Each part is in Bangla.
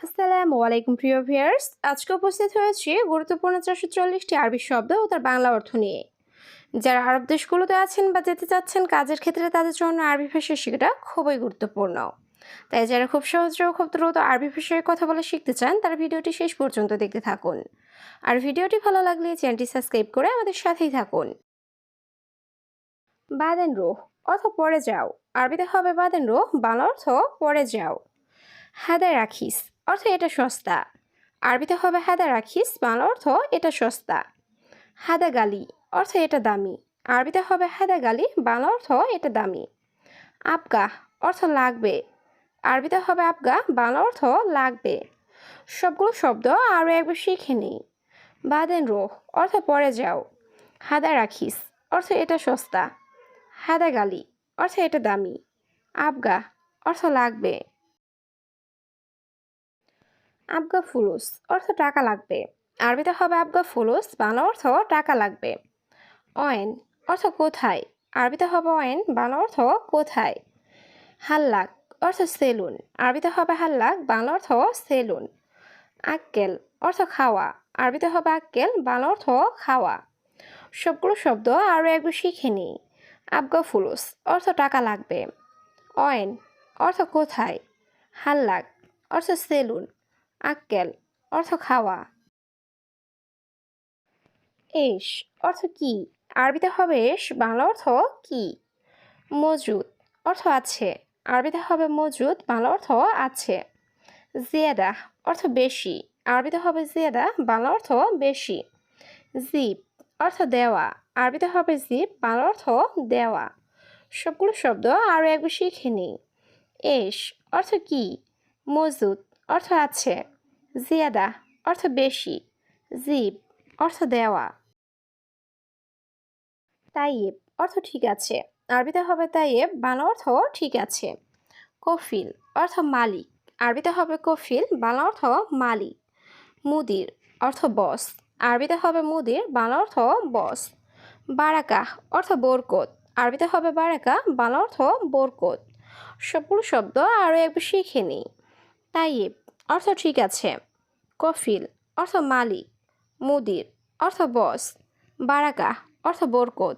আসসালামু আলাইকুম প্রিয় ভিউয়ার্স, আজকে উপস্থিত হয়েছি গুরুত্বপূর্ণ 440টি আরবি শব্দ ও তার বাংলা অর্থ নিয়ে। যারা আরব দেশগুলোতে আছেন বা যেতে চাচ্ছেন কাজের ক্ষেত্রে তাদের জন্য আরবি ভাষা শেখাটা খুবই গুরুত্বপূর্ণ। তাই যারা খুব সহজে ও খুব দ্রুত আরবি ভাষায় কথা বলে শিখতে চান তারা ভিডিওটি শেষ পর্যন্ত দেখতে থাকুন। আর ভিডিওটি ভালো লাগলে চ্যানেলটি সাবস্ক্রাইব করে আমাদের সাথেই থাকুন। বাদেন রুহ অর্থ পড়ে যাও। আরবিতে হবে বাদেন রুহ, বাংলা অর্থ পড়ে যাও। হাদায় রাখিস অর্থ এটা সস্তা। আরবিতে হবে হাদা রাখিস, বাংলা অর্থ এটা সস্তা। হাদা গালি অর্থ এটা দামি। আরবিতে হবে হাদা গালি, বাংলা অর্থ এটা দামি। আবগা অর্থ লাগবে। আরবিতে হবে আবগা, বাংলা অর্থ লাগবে। সবগুলো শব্দ আরও একবার শিখে নিই। বাদেন রোহ অর্থ পরে যাও। হাদা রাখিস অর্থ এটা সস্তা। হাদা গালি অর্থ এটা দামি। আবগা অর্থ লাগবে। আবগা ফুলুস অর্থ টাকা লাগবে। আরবিতে হবে আবগা ফুলুস, বাংলা অর্থ টাকা লাগবে। অয়েন অর্থ কোথায়। আরবিতে হবে অয়েন, বাংলা অর্থ কোথায়। হাল্লাক অর্থ সেলুন। আরবিতে হবে হাল্লাক, বাংলা অর্থ সেলুন। আক্কেল অর্থ খাওয়া। আরবিতে হবে আক্কেল, বাংলা অর্থ খাওয়া। সবগুলো শব্দ আরও একবার শিখে নিই। আবগা ফুলুস অর্থ টাকা লাগবে। অয়েন অর্থ কোথায়। হাল্লাক অর্থ সেলুন। আক্কেল অর্থ খাওয়া। এস অর্থ কি। আরবিতে হবে এস, বাংলা অর্থ কি। মজুদ অর্থ আছে। আরবিতে হবে মজুদ, বাংলা অর্থ আছে। জিয়াদা অর্থ বেশি। আরবিতে হবে জিয়াদা, বাংলা অর্থ বেশি। জিপ অর্থ দেওয়া। আরবিতে হবে জিপ, বাংলা অর্থ দেওয়া। সবগুলো শব্দ আরও একবার শিখে নিই। এস অর্থ কি। মজুদ অর্থ আছে। জিয়াদা অর্থ বেশি। জিপ অর্থ দেওয়া। তাইয়েব অর্থ ঠিক আছে। আরবিতে হবে তাইয়েব, বাংলা অর্থ ঠিক আছে। কফিল অর্থ মালিক। আরবিতে হবে কফিল, বাংলা অর্থ মালিক। মুদির অর্থ বস। আরবিতে হবে মুদির, বাংলা অর্থ বস। বারাকা অর্থ বরকত। আরবিতে হবে বারাকা, বাংলা অর্থ বরকত। সবগুলো শব্দ আরও একবার শিখে নিই। তাইয়েব অর্থ ঠিক আছে। কফিল অর্থ মালিক। মুদির অর্থ বস। বারাকা অর্থ বরকত।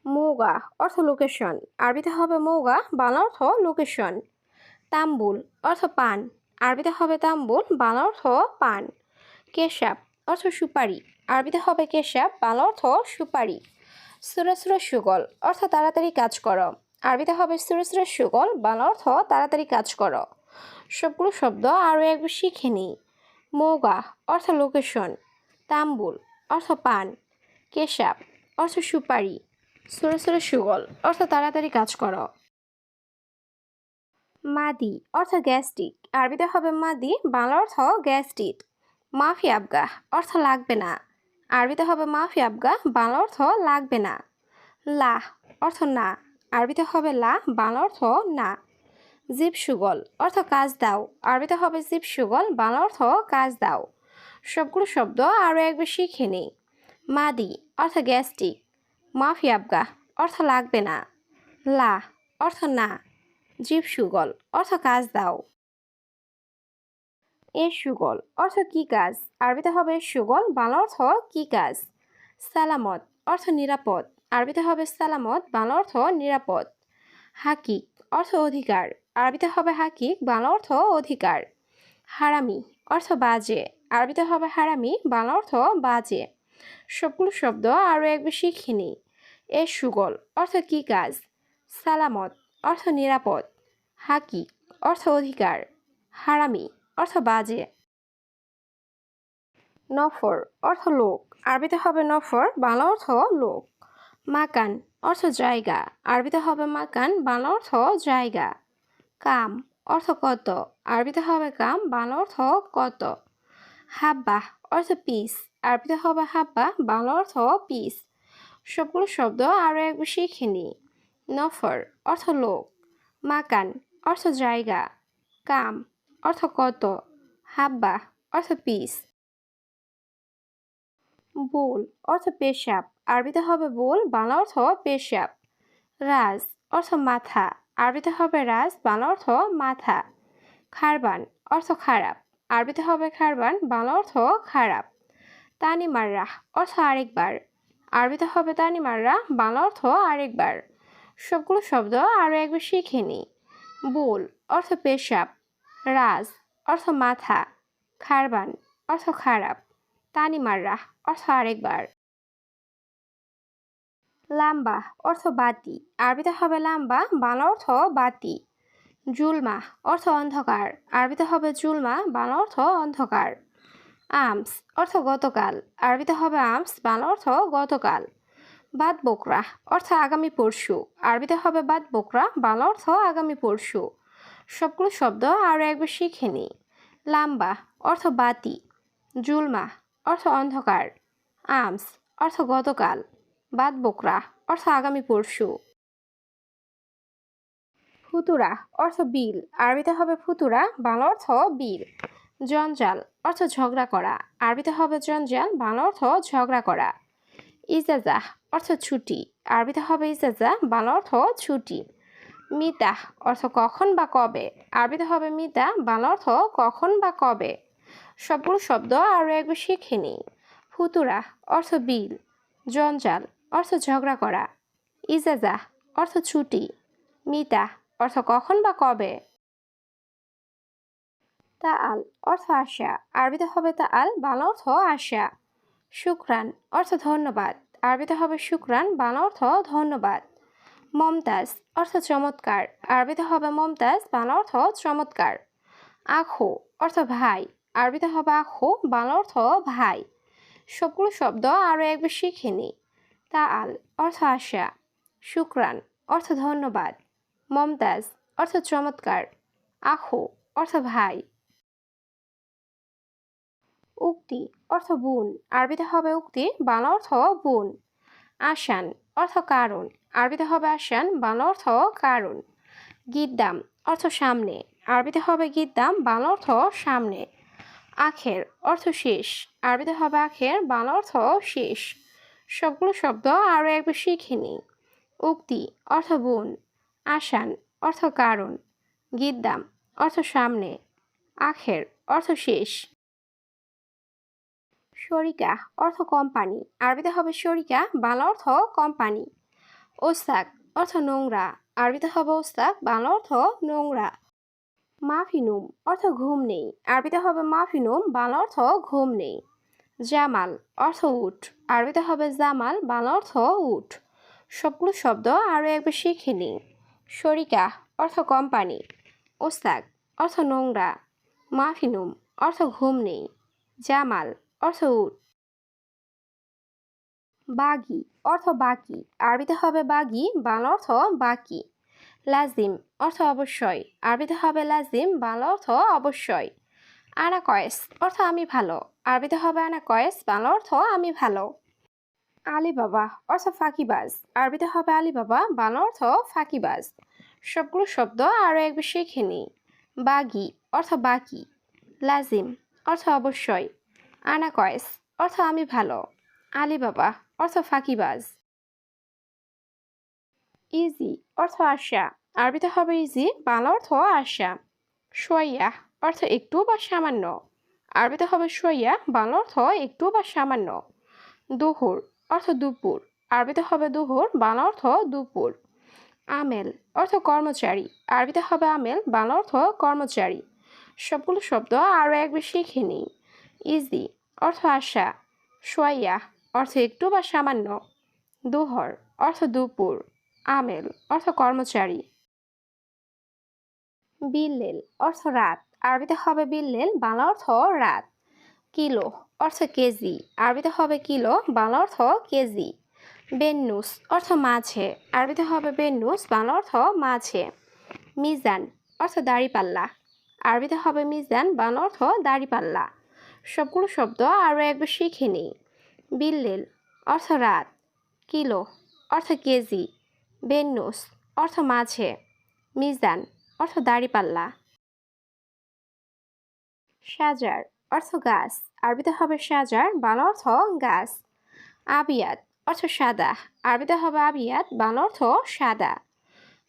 মৌগা অর্থ লোকেশন। আরবিতে হবে মৌগা, বাংলা অর্থ লোকেশন। তাম্বুল অর্থ পান। আরবিতে হবে তাম্বুল, বাংলা অর্থ পান। কেশাব অর্থ সুপারি। আরবিতে হবে কেশাব, বাংলা অর্থ সুপারি। সুরা সুগল অর্থ তাড়াতাড়ি কাজ করো। আরবিতে হবে সুরা সুগল, বাংলা অর্থ তাড়াতাড়ি কাজ করো। সবগুলো শব্দ আরও একবার শিখে নিই। মৌগা অর্থ লোকেশন। তাম্বুল অর্থ পান। কেশাব অর্থ সুপারি। সুরা সুগল অর্থ তাড়াতাড়ি কাজ করো। মাদি অর্থ গ্যাস্ট্রিক। আরবিতে হবে মাদি, বাংলা অর্থ গ্যাস্ট্রিক। মাফি আবগা অর্থ লাগবে না। আরবিতে হবে মাফি আবগা, বাংলা অর্থ লাগবে না। লা অর্থ না। আরবিতে হবে লা, বাংলা অর্থ না। জিপ সুগল অর্থ কাজ দাও। আরবিতে হবে জিপ সুগল, বাংলা অর্থ কাজ দাও। সবগুলো শব্দ আরও একবার শিখে নিই। মাদি অর্থ গ্যাস্ট্রিক। মাফি আবগা অর্থ লাগবে না। লা অর্থ না। জিপ সুগল অর্থ কাজ দাও। এর সুগল অর্থ কি কাজ। আরবিতে হবে সুগল, বাংলা অর্থ কি কাজ। সালামত অর্থ নিরাপদ। আরবিতে হবে সালামত, বাংলা অর্থ নিরাপদ। হাকিক অর্থ অধিকার। আরবিতে হবে হাকিক, বাংলা অর্থ অধিকার। হারামি অর্থ বাজে। আরবিতে হবে হারামি, বাংলা অর্থ বাজে। সবগুলো শব্দ আরও একবার শিখে নিই। এর সুগল অর্থ কি কাজ। সালামত অর্থ নিরাপদ। হাকিক অর্থ অধিকার। হারামি অর্থ বাজে। নফর অর্থ লোক। আরবিতে হবে নফর, বাংলা অর্থ লোক। মাকান অর্থ জায়গা। আরবিতে হবে মাকান, বাংলা অর্থ জায়গা। কাম অর্থ কত। আরবিতে হবে কাম, বাংলা অর্থ কত। হাব্বা অর্থ পিস। আরবিতে হবে হাব্বা, বাংলা অর্থ পিস। সবগুলো শব্দ আরও একবার শিখে নিই। নফর অর্থ লোক। মাকান অর্থ জায়গা। কাম অর্থ কত। হাব্বা অর্থ পিস। বুল অর্থ পেশাব। আরবিতে হবে বুল, বাংলা অর্থ পেশাব। রাজ অর্থ মাথা। আরবিতে হবে রাজ, বাংলা অর্থ মাথা। খারবান অর্থ খারাপ, আরবিতে হবে খারবান, বাংলা অর্থ খারাপ। তানি মাররাহ অর্থ আরেকবার, আরবিতে হবে তানি মাররাহ, বাংলা অর্থ আরেকবার। সবগুলো শব্দ আরও একবার শিখে নিই। বুল অর্থ পেশাব, রাজ অর্থ মাথা, খারবান অর্থ খারাপ, তানি মাররাহ অর্থ আরেকবার। লাম্বা অর্থ বাতি, আরবিতে হবে লাম্বা, বাংলা অর্থ বাতি। জুলমা অর্থ অন্ধকার, আরবিতে হবে জুলমা, বাংলা অর্থ অন্ধকার। আমস অর্থ গতকাল, আরবিতে হবে আমস, বাংলা অর্থ গতকাল। বাদ বকরা অর্থ আগামী পরশু, আরবিতে হবে বাদ বকরা, বাংলা অর্থ আগামী পরশু। সবগুলো শব্দ আরও একবার শিখে নিই। লাম্বা অর্থ বাতি, জুলমা অর্থ অন্ধকার, আমস অর্থ গতকাল, বাদ বকরা অর্থ আগামী পরশু। ফুতুরা অর্থ বিল, আরবিতে হবে ফুতুরা, বাংলা অর্থ বিল। জঞ্জাল অর্থ ঝগড়া করা, আরবিতে হবে জঞ্জাল, বাংলা অর্থ ঝগড়া করা। ইজাজা অর্থ ছুটি, আরবিতে হবে ইজাজা, বাংলা অর্থ ছুটি। মিতা অর্থ কখন বা কবে, আরবিতে হবে মিতা, বাংলা অর্থ কখন বা কবে। সবগুলো শব্দ আরও একবার শিখে নিই। ফুতুরা অর্থ বিল, জঞ্জাল অর্থ ঝগড়া করা, ইজাজা অর্থ ছুটি, মিতা অর্থ কখন বা কবে। তাআল অর্থ আশা, আরবিতে হবে তাআল, বাংলা অর্থ আশা। শুকরান অর্থ ধন্যবাদ, আরবিতে হবে শুকরান, বাংলা অর্থ ধন্যবাদ। মমতাজ অর্থ চমৎকার, আরবিতে হবে মমতাজ, বাংলা অর্থ চমৎকার। আখো অর্থ ভাই, আরবিতে হবে আখো, বাংলা অর্থ ভাই। সবগুলো শব্দ আরও একবার শিখে নিই। তাআল অর্থ আশা, শুকরান অর্থ ধন্যবাদ, মমতাজ অর্থ চমৎকার, আখো অর্থ ভাই। উক্তি অর্থ বুন, আরবিতে হবে উক্তি, বাংলা অর্থ বুন। আসান অর্থ কারণ, আরবিতে হবে আসান, বাংলা অর্থ কারণ। গিদ্দাম অর্থ সামনে, আরবিতে হবে গিদ্দাম, বাংলা অর্থ সামনে। আখের অর্থ শেষ, আরবিতে হবে আখের, বাংলা অর্থ শেষ। সবগুলো শব্দ আরও একবার শিখে নিই। উক্তি অর্থ বুন, আসান অর্থ কারণ, গিদ্দাম অর্থ সামনে, আখের অর্থ শেষ। শরিকা অর্থ কোম্পানি, আরবিতে হবে শরিকা, বাংলা অর্থ কোম্পানি। ওস্তাক অর্থ নোংরা, আরবিতে হবে ওস্তাক, বাংলা অর্থ নোংরা। মাফিনুম অর্থ ঘুম নেই, আরবিতে হবে মাফিনুম, বাংলা অর্থ ঘুম নেই। জামাল অর্থ উট, আরবিতে হবে জামাল, বাংলা অর্থ উট। সবগুলো শব্দ আরও একবার শিখে নিই। শরিকা অর্থ কোম্পানি, ওস্তাক অর্থ নোংরা, মাফিনুম অর্থ ঘুম নেই, জামাল অর্থ উট। বাগি অর্থ বাকি, আরবিতে হবে বাগি, বাংলা অর্থ বাকি। লাজিম অর্থ অবশ্যই, আরবিতে হবে লাজিম, বাংলা অর্থ অবশ্যই। আনা কয়েস অর্থ আমি ভালো, আরবিতে হবে আনা কয়েস, বাংলা অর্থ আমি ভালো। আলী বাবা অর্থ ফাঁকিবাজ, আরবিতে হবে আলী বাবা, বাংলা অর্থ ফাঁকিবাজ। সবগুলো শব্দ আরও একবার শিখে নিই। বাগি অর্থ বাকি, লাজিম অর্থ অবশ্যই, আনা কয়েস অর্থ আমি ভালো, আলী বাবা অর্থ ফাঁকিবাজ। ইজি অর্থ আশা, আরবিতে হবে ইজি, বাংলা অর্থ আশা। সোয়া অর্থ একটু বা সামান্য, আরবিতে হবে সোয়া, বাংলা অর্থ একটু বা সামান্য। দুহুর অর্থ দুপুর, আরবিতে হবে দুহুর, বাংলা অর্থ দুপুর। আমেল অর্থ কর্মচারী, আরবিতে হবে আমেল, বাংলা অর্থ কর্মচারী। সবগুলো শব্দ আরও একবার শিখে নিই। ইজি অর্থ আশা, সোয়া অর্থ একটু বা সামান্য, দুহর অর্থ দুপুর, আমেল অর্থ কর্মচারী। বিল্লেল অর্থ রাত, আরবিতে হবে বিল্লেল, বাংলা অর্থ রাত। কিলো অর্থ কেজি, আরবিতে হবে কিলো, বাংলা অর্থ কেজি। বেন্নুস অর্থ মাঝে, আরবিতে হবে বেন্নুস, বাংলা অর্থ মাঝে। মিজান অর্থ দাড়িপাল্লা, আরবিতে হবে মিজান, বাংলা অর্থ দাড়িপাল্লা। সবগুলো শব্দ আরও একবার শিখে নিই। বিল্লেল অর্থ রাত, কিলো অর্থ কেজি, বেন্নুস অর্থ মাঝে, মিজান অর্থ দাড়িপাল্লা। সাজার অর্থ গাছ, আরবিতে হবে সাজার, বাংলা অর্থ গাছ। আবিয়াত অর্থ সাদা, আরবিতে হবে আবিয়াত, বাংলা অর্থ সাদা।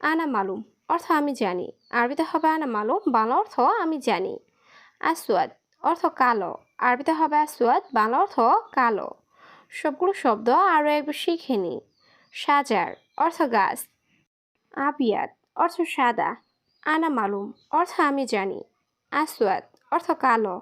আনা মালুম অর্থ আমি জানি। আরবিতে হবে আনা মালুম, বাংলা অর্থ আমি জানি। আসওয়াদ অর্থ কালো। আরবিতে হবে আসওয়াদ, বাংলা অর্থ কালো। সবগুলো শব্দ আরও একবার শিখে নিই। সাজার অর্থ গাছ। আবিয়াদ অর্থ সাদা। আনা মালুম অর্থ আমি জানি। আসওয়াদ অর্থ কালো।